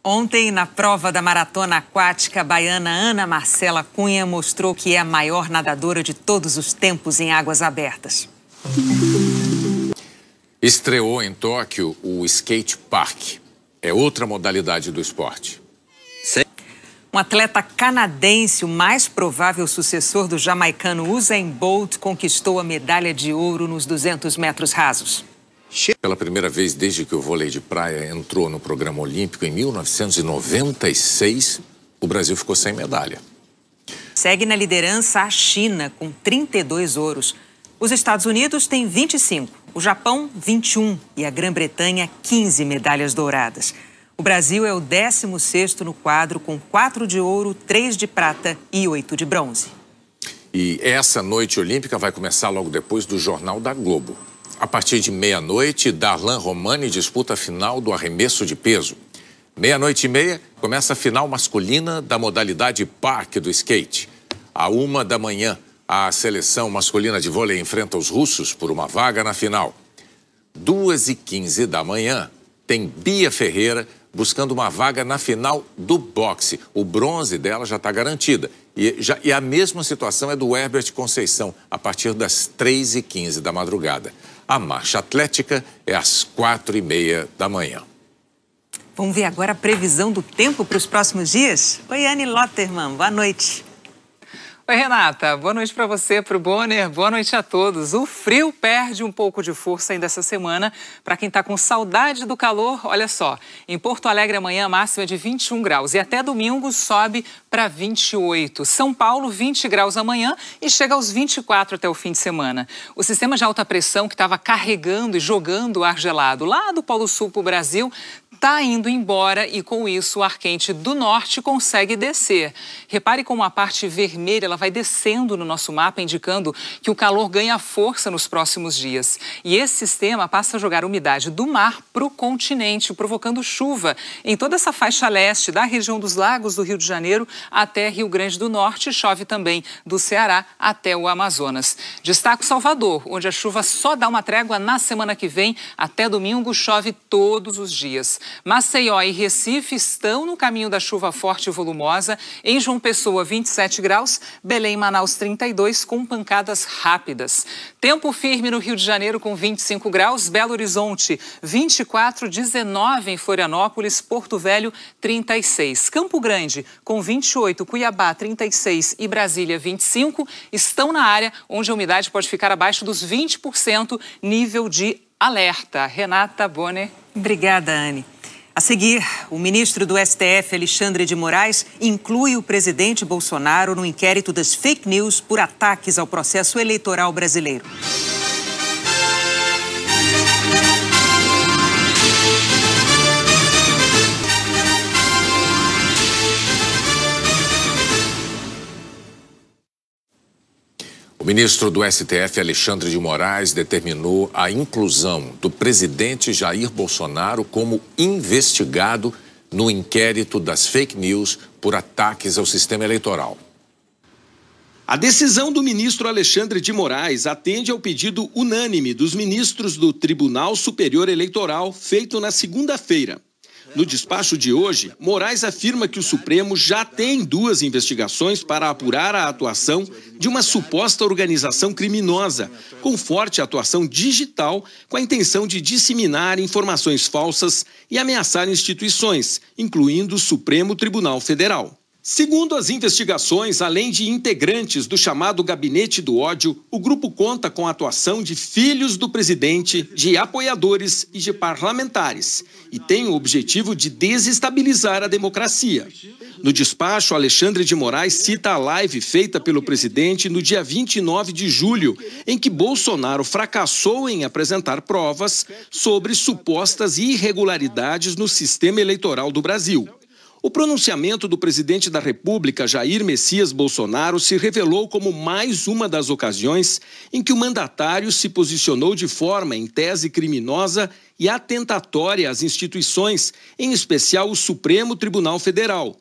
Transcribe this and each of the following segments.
Ontem, na prova da maratona aquática, a baiana Ana Marcela Cunha mostrou que é a maior nadadora de todos os tempos em águas abertas. Estreou em Tóquio o skate park. É outra modalidade do esporte. Um atleta canadense, o mais provável sucessor do jamaicano Usain Bolt, conquistou a medalha de ouro nos 200 metros rasos. Pela primeira vez desde que o vôlei de praia entrou no programa olímpico em 1996, o Brasil ficou sem medalha. Segue na liderança a China, com 32 ouros. Os Estados Unidos têm 25, o Japão 21 e a Grã-Bretanha 15 medalhas douradas. O Brasil é o 16º no quadro, com 4 de ouro, 3 de prata e 8 de bronze. E essa noite olímpica vai começar logo depois do Jornal da Globo. A partir de meia-noite, Darlan Romani disputa a final do arremesso de peso. 00:30, começa a final masculina da modalidade park do skate. À 1h, a seleção masculina de vôlei enfrenta os russos por uma vaga na final. 2h15, tem Bia Ferreira buscando uma vaga na final do boxe. O bronze dela já está garantida. E a mesma situação é do Herbert Conceição, a partir das 3h15 da madrugada. A marcha atlética é às 4h30. Vamos ver agora a previsão do tempo para os próximos dias? Oi, Anne Lotterman, boa noite. Oi, Renata. Boa noite para você, para o Bonner. Boa noite a todos. O frio perde um pouco de força ainda essa semana. Para quem está com saudade do calor, olha só. Em Porto Alegre, amanhã a máxima é de 21 graus. E até domingo sobe para 28. São Paulo, 20 graus amanhã e chega aos 24 até o fim de semana. O sistema de alta pressão que estava carregando e jogando ar gelado lá do Polo Sul para o Brasil está indo embora e, com isso, o ar quente do norte consegue descer. Repare como a parte vermelha ela vai descendo no nosso mapa, indicando que o calor ganha força nos próximos dias. E esse sistema passa a jogar umidade do mar para o continente, provocando chuva em toda essa faixa leste, da região dos lagos do Rio de Janeiro até Rio Grande do Norte. Chove também do Ceará até o Amazonas. Destaco Salvador, onde a chuva só dá uma trégua na semana que vem. Até domingo chove todos os dias. Maceió e Recife estão no caminho da chuva forte e volumosa. Em João Pessoa, 27 graus. Belém e Manaus, 32, com pancadas rápidas. Tempo firme no Rio de Janeiro, com 25 graus. Belo Horizonte, 24, 19 em Florianópolis. Porto Velho, 36. Campo Grande, com 28. Cuiabá, 36 e Brasília, 25. Estão na área onde a umidade pode ficar abaixo dos 20%, nível de alerta. Renata, Bonner. Obrigada, Anne. A seguir, o ministro do STF, Alexandre de Moraes, inclui o presidente Bolsonaro no inquérito das fake news por ataques ao processo eleitoral brasileiro. O ministro do STF, Alexandre de Moraes, determinou a inclusão do presidente Jair Bolsonaro como investigado no inquérito das fake news por ataques ao sistema eleitoral. A decisão do ministro Alexandre de Moraes atende ao pedido unânime dos ministros do Tribunal Superior Eleitoral, feito na segunda-feira. No despacho de hoje, Moraes afirma que o Supremo já tem 2 investigações para apurar a atuação de uma suposta organização criminosa, com forte atuação digital, com a intenção de disseminar informações falsas e ameaçar instituições, incluindo o Supremo Tribunal Federal. Segundo as investigações, além de integrantes do chamado Gabinete do Ódio, o grupo conta com a atuação de filhos do presidente, de apoiadores e de parlamentares, e tem o objetivo de desestabilizar a democracia. No despacho, Alexandre de Moraes cita a live feita pelo presidente no dia 29 de julho, em que Bolsonaro fracassou em apresentar provas sobre supostas irregularidades no sistema eleitoral do Brasil. O pronunciamento do presidente da República, Jair Messias Bolsonaro, se revelou como mais uma das ocasiões em que o mandatário se posicionou de forma, em tese, criminosa e atentatória às instituições, em especial o Supremo Tribunal Federal,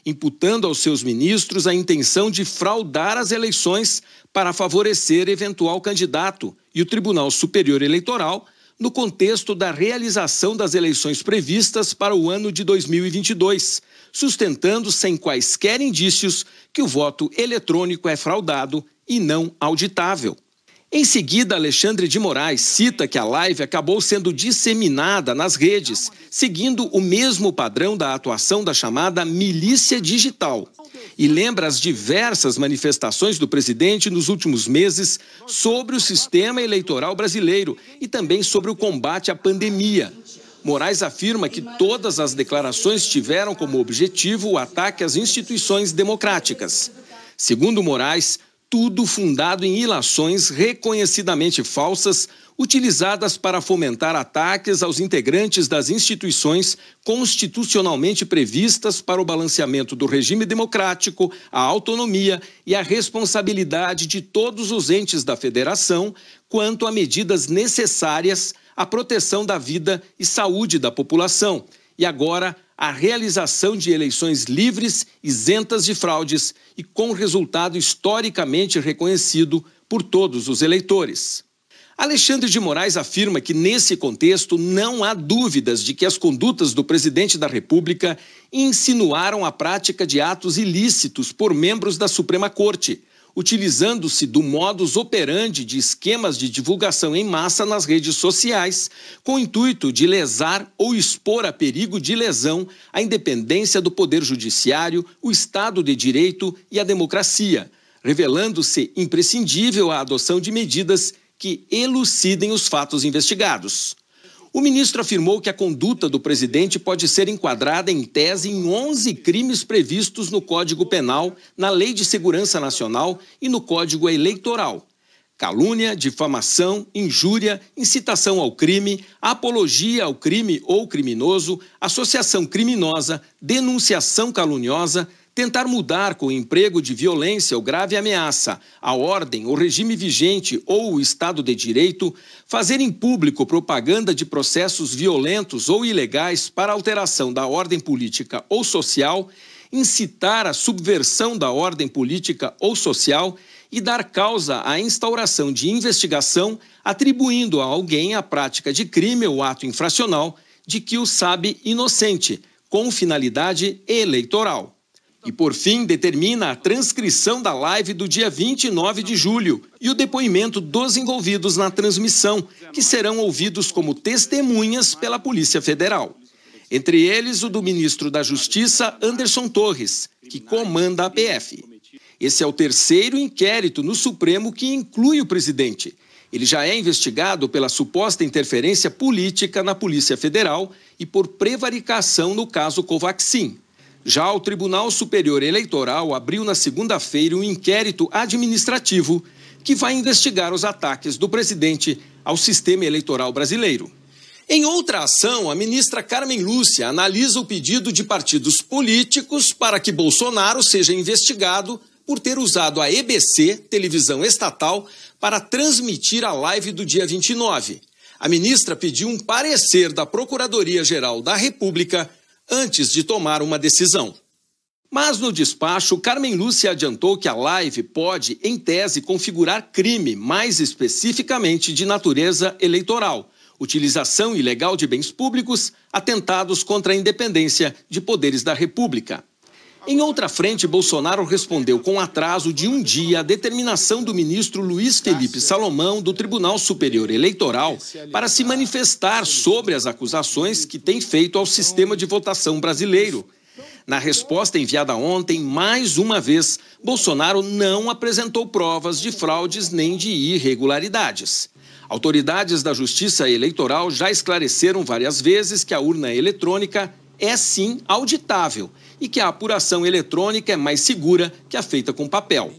imputando aos seus ministros a intenção de fraudar as eleições para favorecer eventual candidato, e o Tribunal Superior Eleitoral no contexto da realização das eleições previstas para o ano de 2022, sustentando sem quaisquer indícios que o voto eletrônico é fraudado e não auditável. Em seguida, Alexandre de Moraes cita que a live acabou sendo disseminada nas redes, seguindo o mesmo padrão da atuação da chamada milícia digital. E lembra as diversas manifestações do presidente nos últimos meses sobre o sistema eleitoral brasileiro e também sobre o combate à pandemia. Moraes afirma que todas as declarações tiveram como objetivo o ataque às instituições democráticas. Segundo Moraes, tudo fundado em ilações reconhecidamente falsas, utilizadas para fomentar ataques aos integrantes das instituições constitucionalmente previstas para o balanceamento do regime democrático, a autonomia e a responsabilidade de todos os entes da federação quanto a medidas necessárias à proteção da vida e saúde da população. E agora, a realização de eleições livres, isentas de fraudes e com resultado historicamente reconhecido por todos os eleitores. Alexandre de Moraes afirma que, nesse contexto, não há dúvidas de que as condutas do presidente da República insinuaram a prática de atos ilícitos por membros da Suprema Corte, utilizando-se do modus operandi de esquemas de divulgação em massa nas redes sociais, com o intuito de lesar ou expor a perigo de lesão a independência do Poder Judiciário, o Estado de Direito e a democracia, revelando-se imprescindível a adoção de medidas que elucidem os fatos investigados. O ministro afirmou que a conduta do presidente pode ser enquadrada em tese em 11 crimes previstos no Código Penal, na Lei de Segurança Nacional e no Código Eleitoral: calúnia, difamação, injúria, incitação ao crime, apologia ao crime ou criminoso, associação criminosa, denunciação caluniosa, tentar mudar com o emprego de violência ou grave ameaça a ordem, o regime vigente ou o Estado de Direito, fazer em público propaganda de processos violentos ou ilegais para alteração da ordem política ou social, incitar a subversão da ordem política ou social e dar causa à instauração de investigação atribuindo a alguém a prática de crime ou ato infracional de que o sabe inocente, com finalidade eleitoral. E, por fim, determina a transcrição da live do dia 29 de julho e o depoimento dos envolvidos na transmissão, que serão ouvidos como testemunhas pela Polícia Federal. Entre eles, o do ministro da Justiça, Anderson Torres, que comanda a PF. Esse é o terceiro inquérito no Supremo que inclui o presidente. Ele já é investigado pela suposta interferência política na Polícia Federal e por prevaricação no caso Covaxin. Já o Tribunal Superior Eleitoral abriu na segunda-feira um inquérito administrativo que vai investigar os ataques do presidente ao sistema eleitoral brasileiro. Em outra ação, a ministra Carmen Lúcia analisa o pedido de partidos políticos para que Bolsonaro seja investigado por ter usado a EBC, televisão estatal, para transmitir a live do dia 29. A ministra pediu um parecer da Procuradoria-Geral da República antes de tomar uma decisão. Mas no despacho, Carmen Lúcia adiantou que a live pode, em tese, configurar crime, mais especificamente de natureza eleitoral, utilização ilegal de bens públicos, atentados contra a independência de poderes da República. Em outra frente, Bolsonaro respondeu com atraso de um dia à determinação do ministro Luiz Felipe Salomão do Tribunal Superior Eleitoral para se manifestar sobre as acusações que tem feito ao sistema de votação brasileiro. Na resposta enviada ontem, mais uma vez, Bolsonaro não apresentou provas de fraudes nem de irregularidades. Autoridades da Justiça Eleitoral já esclareceram várias vezes que a urna eletrônica é sim auditável e que a apuração eletrônica é mais segura que a feita com papel.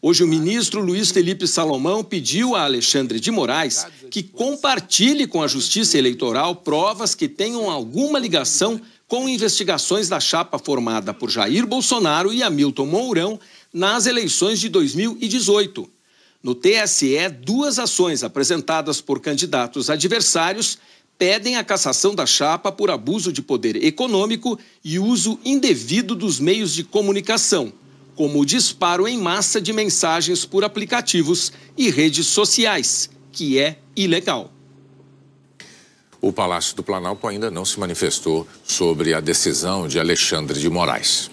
Hoje o ministro Luiz Felipe Salomão pediu a Alexandre de Moraes que compartilhe com a Justiça Eleitoral provas que tenham alguma ligação com investigações da chapa formada por Jair Bolsonaro e Hamilton Mourão nas eleições de 2018. No TSE, 2 ações apresentadas por candidatos adversários pedem a cassação da chapa por abuso de poder econômico e uso indevido dos meios de comunicação, como o disparo em massa de mensagens por aplicativos e redes sociais, que é ilegal. o Palácio do Planalto ainda não se manifestou sobre a decisão de Alexandre de Moraes.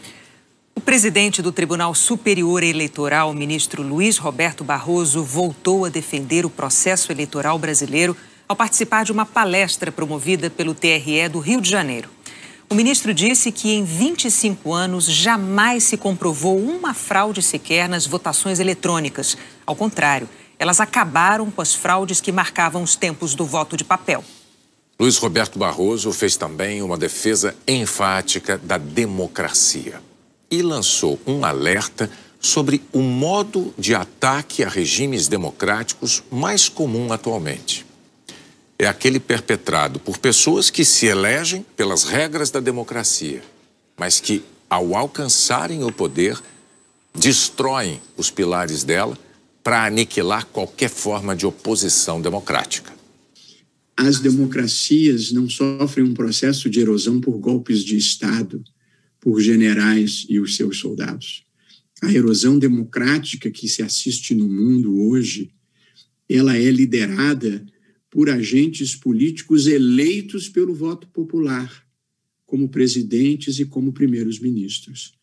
O presidente do Tribunal Superior Eleitoral, o ministro Luiz Roberto Barroso, voltou a defender o processo eleitoral brasileiro ao participar de uma palestra promovida pelo TRE do Rio de Janeiro. O ministro disse que em 25 anos jamais se comprovou uma fraude sequer nas votações eletrônicas. Ao contrário, elas acabaram com as fraudes que marcavam os tempos do voto de papel. Luiz Roberto Barroso fez também uma defesa enfática da democracia e lançou um alerta sobre o modo de ataque a regimes democráticos mais comum atualmente. É aquele perpetrado por pessoas que se elegem pelas regras da democracia, mas que, ao alcançarem o poder, destroem os pilares dela para aniquilar qualquer forma de oposição democrática. As democracias não sofrem um processo de erosão por golpes de Estado, por generais e os seus soldados. A erosão democrática que se assiste no mundo hoje, ela é liderada por agentes políticos eleitos pelo voto popular, como presidentes e como primeiros ministros.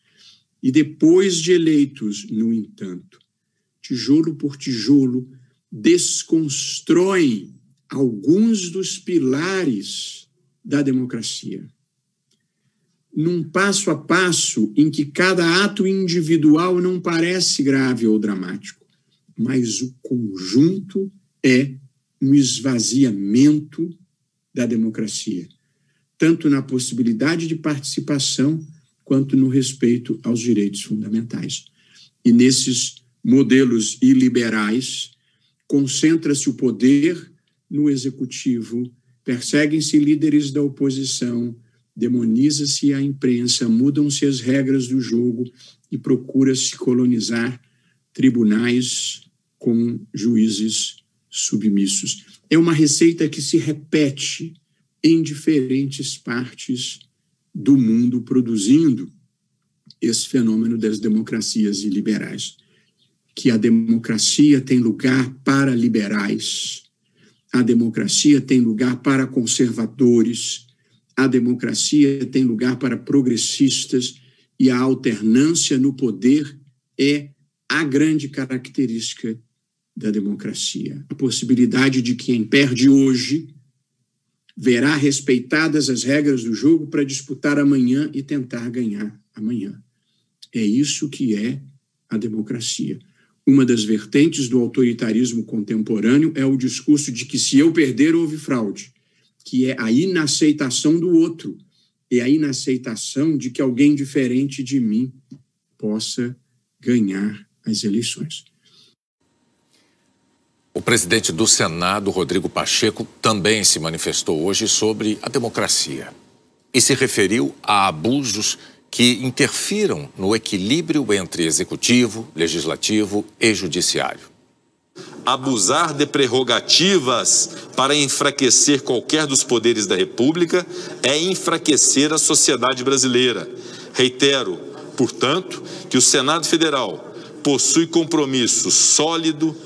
E depois de eleitos, no entanto, tijolo por tijolo, desconstroem alguns dos pilares da democracia. Num passo a passo em que cada ato individual não parece grave ou dramático, mas o conjunto é um esvaziamento da democracia, tanto na possibilidade de participação quanto no respeito aos direitos fundamentais. E nesses modelos iliberais, concentra-se o poder no executivo, perseguem-se líderes da oposição, demoniza-se a imprensa, mudam-se as regras do jogo e procura-se colonizar tribunais com juízes submissos. É uma receita que se repete em diferentes partes do mundo, produzindo esse fenômeno das democracias iliberais. Que a democracia tem lugar para liberais, a democracia tem lugar para conservadores, a democracia tem lugar para progressistas e a alternância no poder é a grande característica da democracia. A possibilidade de quem perde hoje verá respeitadas as regras do jogo para disputar amanhã e tentar ganhar amanhã. É isso que é a democracia. Uma das vertentes do autoritarismo contemporâneo é o discurso de que se eu perder, houve fraude, que é a inaceitação do outro, é a inaceitação de que alguém diferente de mim possa ganhar as eleições. O presidente do Senado, Rodrigo Pacheco, também se manifestou hoje sobre a democracia e se referiu a abusos que interfiram no equilíbrio entre executivo, legislativo e judiciário. Abusar de prerrogativas para enfraquecer qualquer dos poderes da República é enfraquecer a sociedade brasileira. Reitero, portanto, que o Senado Federal possui compromisso sólido,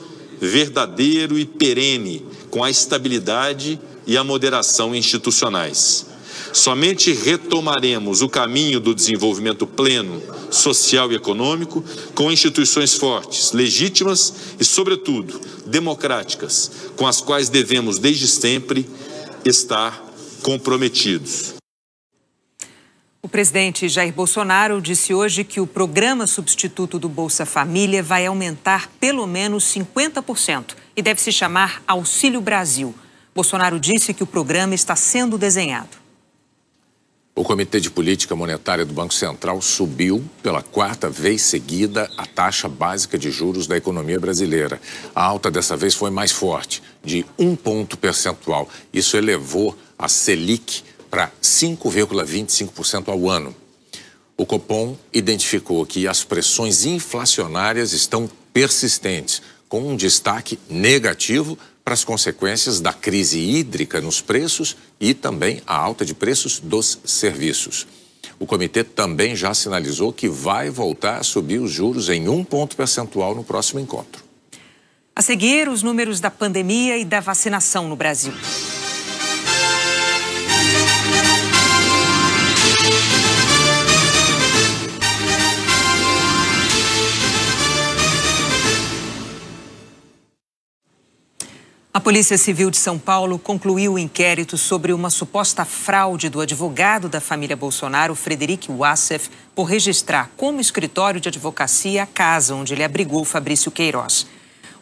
verdadeiro e perene com a estabilidade e a moderação institucionais. Somente retomaremos o caminho do desenvolvimento pleno, social e econômico, com instituições fortes, legítimas e, sobretudo, democráticas, com as quais devemos, desde sempre, estar comprometidos. O presidente Jair Bolsonaro disse hoje que o programa substituto do Bolsa Família vai aumentar pelo menos 50% e deve se chamar Auxílio Brasil. Bolsonaro disse que o programa está sendo desenhado. O Comitê de Política Monetária do Banco Central subiu pela 4ª vez seguida a taxa básica de juros da economia brasileira. A alta dessa vez foi mais forte, de 1 ponto percentual. Isso elevou a Selic para 5,25% ao ano. O Copom identificou que as pressões inflacionárias estão persistentes, com um destaque negativo para as consequências da crise hídrica nos preços e também a alta de preços dos serviços. O comitê também já sinalizou que vai voltar a subir os juros em 1 ponto percentual no próximo encontro. A seguir, os números da pandemia e da vacinação no Brasil. Polícia Civil de São Paulo concluiu o inquérito sobre uma suposta fraude do advogado da família Bolsonaro, Frederic Wassef, por registrar como escritório de advocacia a casa onde ele abrigou Fabrício Queiroz.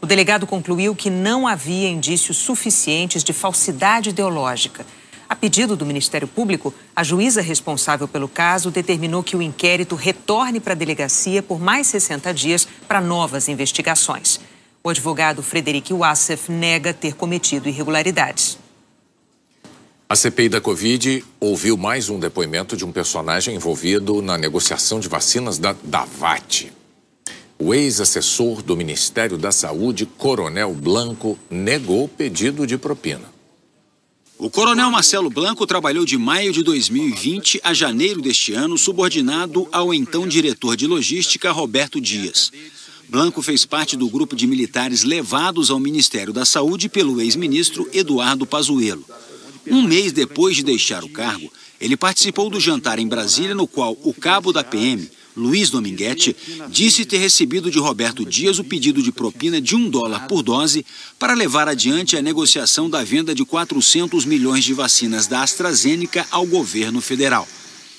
O delegado concluiu que não havia indícios suficientes de falsidade ideológica. A pedido do Ministério Público, a juíza responsável pelo caso determinou que o inquérito retorne para a delegacia por mais 60 dias para novas investigações. O advogado Frederic Wassef nega ter cometido irregularidades. A CPI da Covid ouviu mais um depoimento de um personagem envolvido na negociação de vacinas da Davat. O ex-assessor do Ministério da Saúde, Coronel Blanco, negou o pedido de propina. O coronel Marcelo Blanco trabalhou de maio de 2020 a janeiro deste ano, subordinado ao então diretor de logística, Roberto Dias. Blanco fez parte do grupo de militares levados ao Ministério da Saúde pelo ex-ministro Eduardo Pazuello. Um mês depois de deixar o cargo, ele participou do jantar em Brasília, no qual o cabo da PM, Luiz Dominguete, disse ter recebido de Roberto Dias o pedido de propina de $1 por dose para levar adiante a negociação da venda de 400 milhões de vacinas da AstraZeneca ao governo federal.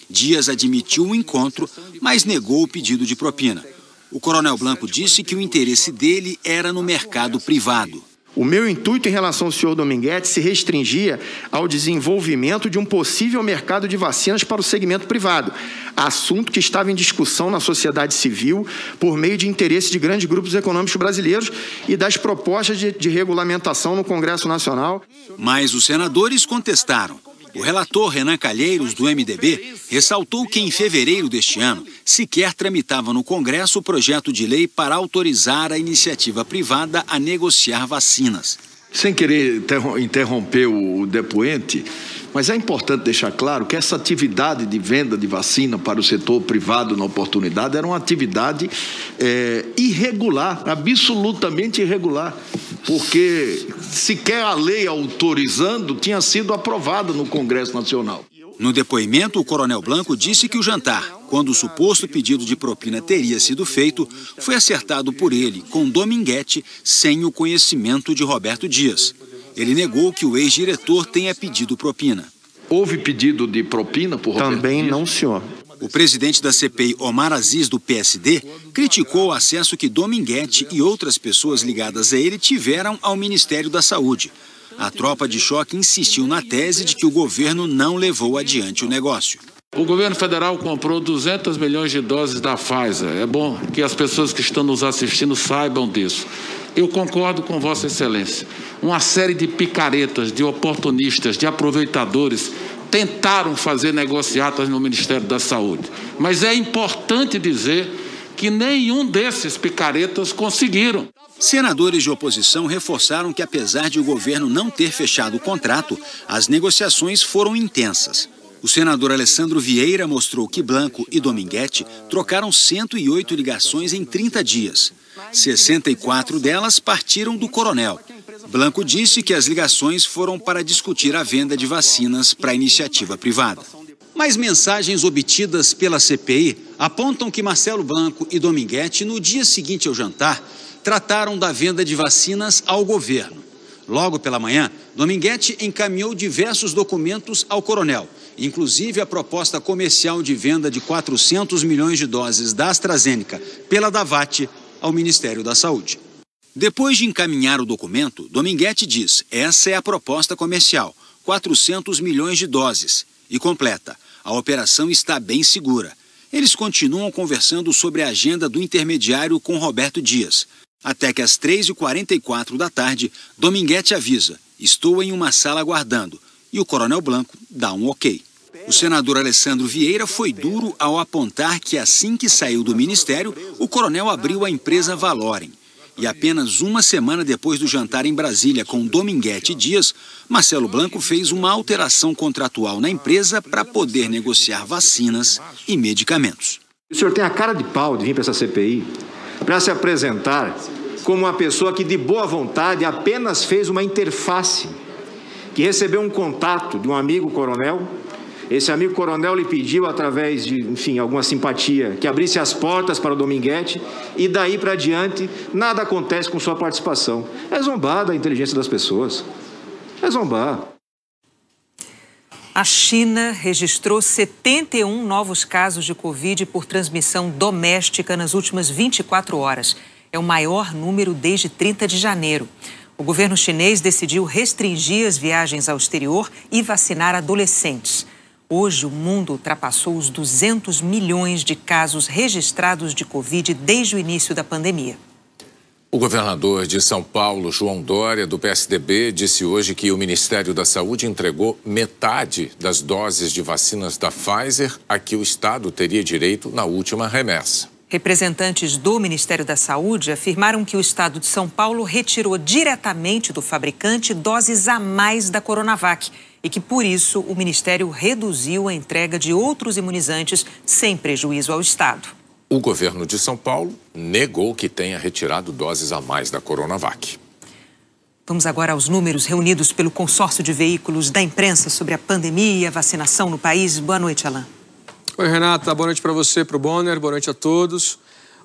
Dias admitiu o encontro, mas negou o pedido de propina. O coronel Blanco disse que o interesse dele era no mercado privado. O meu intuito em relação ao senhor Dominguete se restringia ao desenvolvimento de um possível mercado de vacinas para o segmento privado, assunto que estava em discussão na sociedade civil por meio de interesse de grandes grupos econômicos brasileiros e das propostas de regulamentação no Congresso Nacional. Mas os senadores contestaram. O relator Renan Calheiros, do MDB, ressaltou que em fevereiro deste ano sequer tramitava no Congresso o projeto de lei para autorizar a iniciativa privada a negociar vacinas. Sem querer interromper o depoente, mas é importante deixar claro que essa atividade de venda de vacina para o setor privado na oportunidade era uma atividade irregular, absolutamente irregular, porque sequer a lei autorizando tinha sido aprovada no Congresso Nacional. No depoimento, o coronel Blanco disse que o jantar, quando o suposto pedido de propina teria sido feito, foi acertado por ele, com Dominguete, sem o conhecimento de Roberto Dias. Ele negou que o ex-diretor tenha pedido propina. Houve pedido de propina por Roberto Também Dias? não, senhor. O presidente da CPI, Omar Aziz, do PSD, criticou o acesso que Dominguete e outras pessoas ligadas a ele tiveram ao Ministério da Saúde. A tropa de choque insistiu na tese de que o governo não levou adiante o negócio. O governo federal comprou 200 milhões de doses da Pfizer. É bom que as pessoas que estão nos assistindo saibam disso. Eu concordo com Vossa Excelência. Uma série de picaretas, de oportunistas, de aproveitadores tentaram fazer negociatas no Ministério da Saúde. Mas é importante dizer que nenhum desses picaretas conseguiram. Senadores de oposição reforçaram que, apesar de o governo não ter fechado o contrato, as negociações foram intensas. O senador Alessandro Vieira mostrou que Blanco e Dominguete trocaram 108 ligações em 30 dias. 64 delas partiram do coronel. Blanco disse que as ligações foram para discutir a venda de vacinas para a iniciativa privada. Mas mensagens obtidas pela CPI apontam que Marcelo Blanco e Dominguete, no dia seguinte ao jantar, trataram da venda de vacinas ao governo. Logo pela manhã, Dominguete encaminhou diversos documentos ao coronel, inclusive a proposta comercial de venda de 400 milhões de doses da AstraZeneca pela Davat ao Ministério da Saúde. Depois de encaminhar o documento, Dominguete diz: essa é a proposta comercial, 400 milhões de doses. E completa: a operação está bem segura. Eles continuam conversando sobre a agenda do intermediário com Roberto Dias. Até que às 3h44 da tarde, Dominguete avisa: estou em uma sala aguardando. E o coronel Blanco dá um ok. O senador Alessandro Vieira foi duro ao apontar que assim que saiu do ministério, o coronel abriu a empresa Valorem. E apenas uma semana depois do jantar em Brasília com Dominguete e Dias, Marcelo Blanco fez uma alteração contratual na empresa para poder negociar vacinas e medicamentos. O senhor tem a cara de pau de vir para essa CPI para se apresentar como uma pessoa que de boa vontade apenas fez uma interface, que recebeu um contato de um amigo coronel Esse amigo coronel lhe pediu, através de, enfim, alguma simpatia, que abrisse as portas para o Dominguete e daí para diante nada acontece com sua participação. É zombar da inteligência das pessoas. É zombar. A China registrou 71 novos casos de Covid por transmissão doméstica nas últimas 24 horas. É o maior número desde 30 de janeiro. O governo chinês decidiu restringir as viagens ao exterior e vacinar adolescentes. Hoje, o mundo ultrapassou os 200 milhões de casos registrados de Covid desde o início da pandemia. O governador de São Paulo, João Dória, do PSDB, disse hoje que o Ministério da Saúde entregou metade das doses de vacinas da Pfizer a que o Estado teria direito na última remessa. Representantes do Ministério da Saúde afirmaram que o Estado de São Paulo retirou diretamente do fabricante doses a mais da Coronavac e que, por isso, o Ministério reduziu a entrega de outros imunizantes sem prejuízo ao Estado. O governo de São Paulo negou que tenha retirado doses a mais da Coronavac. Vamos agora aos números reunidos pelo consórcio de veículos da imprensa sobre a pandemia e a vacinação no país. Boa noite, Alain. Oi, Renata. Boa noite para você, para o Bonner. Boa noite a todos.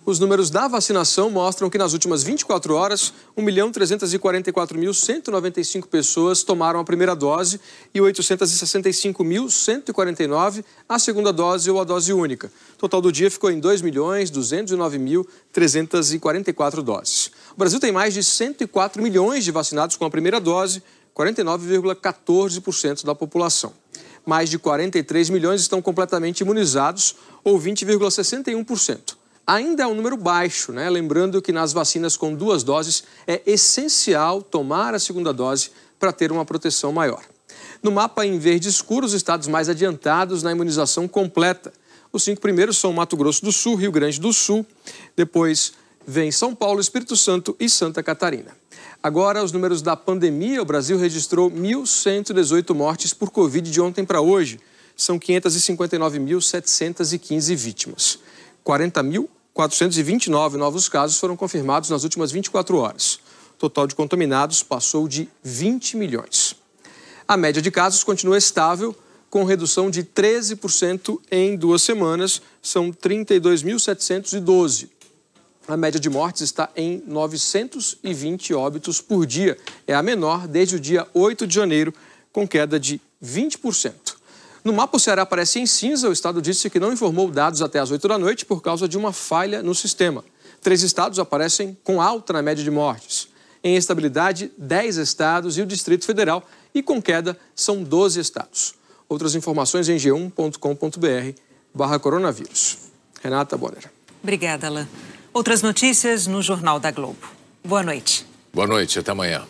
Os números da vacinação mostram que nas últimas 24 horas, 1.344.195 pessoas tomaram a primeira dose e 865.149 a segunda dose ou a dose única. O total do dia ficou em 2.209.344 doses. O Brasil tem mais de 104 milhões de vacinados com a primeira dose, 49,14% da população. Mais de 43 milhões estão completamente imunizados, ou 20,61%. Ainda é um número baixo, né? Lembrando que nas vacinas com 2 doses é essencial tomar a segunda dose para ter uma proteção maior. No mapa em verde escuro, os estados mais adiantados na imunização completa. Os 5 primeiros são Mato Grosso do Sul, Rio Grande do Sul, depois vem São Paulo, Espírito Santo e Santa Catarina. Agora, os números da pandemia, o Brasil registrou 1.118 mortes por Covid de ontem para hoje. São 559.715 vítimas. 40.429 novos casos foram confirmados nas últimas 24 horas. O total de contaminados passou de 20 milhões. A média de casos continua estável, com redução de 13% em 2 semanas. São 32.712. A média de mortes está em 920 óbitos por dia. É a menor desde o dia 8 de janeiro, com queda de 20%. No mapa, o Ceará aparece em cinza. O estado disse que não informou dados até as 8 da noite por causa de uma falha no sistema. 3 estados aparecem com alta na média de mortes. Em estabilidade, 10 estados e o Distrito Federal. E com queda, são 12 estados. Outras informações em g1.com.br/coronavírus. Renata Bonner. Obrigada, Alain. Outras notícias no Jornal da Globo. Boa noite. Boa noite, até amanhã.